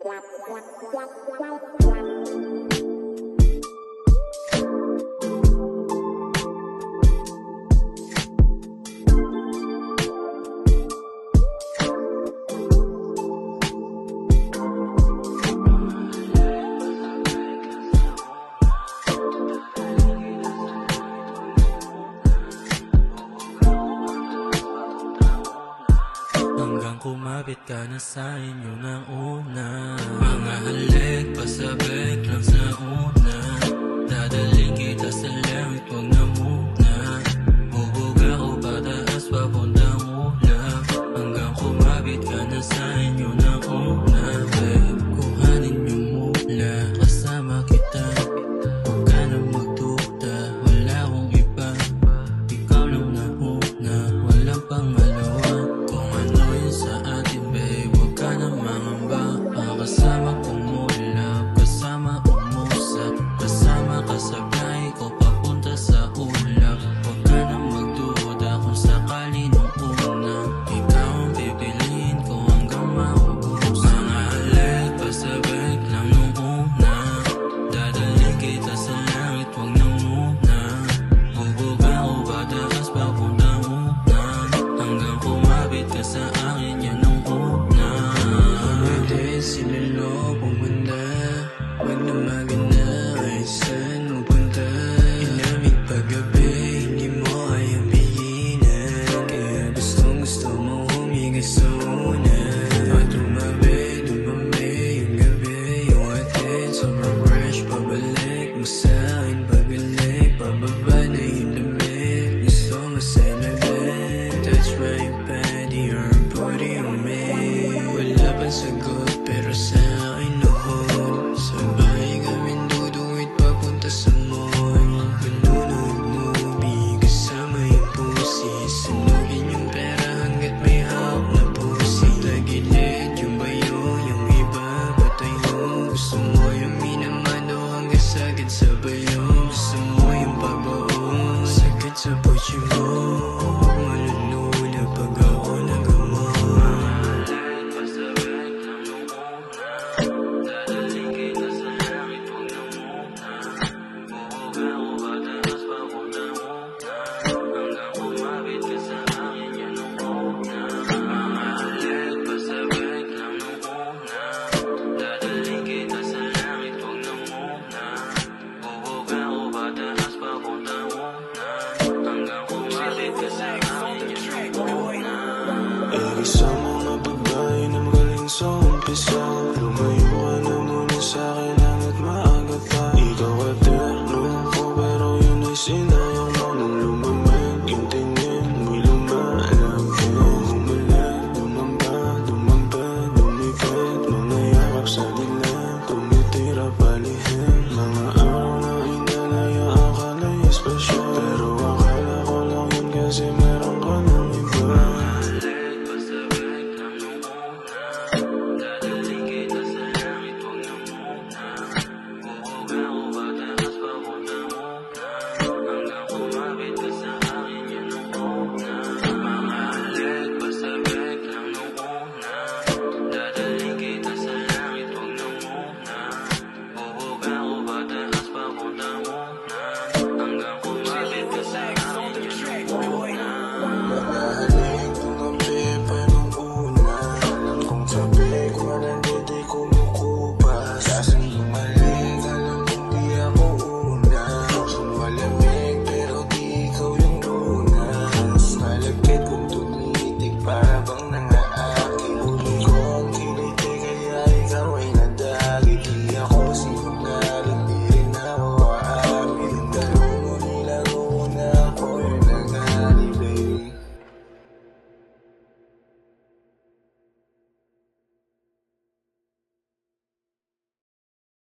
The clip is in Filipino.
Hanggang kumapit ka na sa inyo ng una. Mga halik, pasabik lang sa una. Dadaling kita sa langit, huwag na muna. Bubog ako pataas, papuntang ulap. Hanggang kumapit ka na sa inyo ng una. Babe, kuhanin niyo mula, kasama kita. Huwag ka na magduda, wala akong iba. Ikaw lang na una, walang pangalawa. Sa atin babe, huwag ka na mangamba. Kasama umulap, kasama umusap, kasama kasabay ko papunta sa ulap. Huwag ka na magduda kung sakali nung una. Ikaw ang pipiliin ko hanggang maubos. Mga halik, pasabik lang nung una. Dadaling kita sa langit, huwag na muna. Bubog ako pataas papuntang ulan. Hanggang kumapit ka sa akin yan nung una. Pwede sinalo pumunta, wag na maganda ay saan pupunta. Inamig paggabi, hindi mo kayang pigilan. Kaya gusto mo humigas sa una. At tumabi yung gabi, yung atin sobrang fresh. Pabalik mo sa akin pagalik, pababa na yung lamig. Gusto mo sa labi, touch my body, your body on me. Wala pang sagot pero sa akin noon. Sabay kami duduwit papunta sa mall. Manunod movie kasama yung pusi. Sunugin yung pera hanggat may hawak na pusi. Tagilid yung bayo, yung iba patayo. Gusto mo yung minamano hanggang sagad sa bayo. Gusto mo yung pagbaon sagad sa puchi mo. Malulula pag ako nagamo. Isa mga babae na magaling sa umpisa. Lumayo ka na muna sa'kin hanggat maaga pa. Ikaw eterno ko pero yun ay sinayang mo. Nung lumamig yung tingin mo'y lumalagin. Bumalik, lumamba, lumipad, mga yakap sa nila.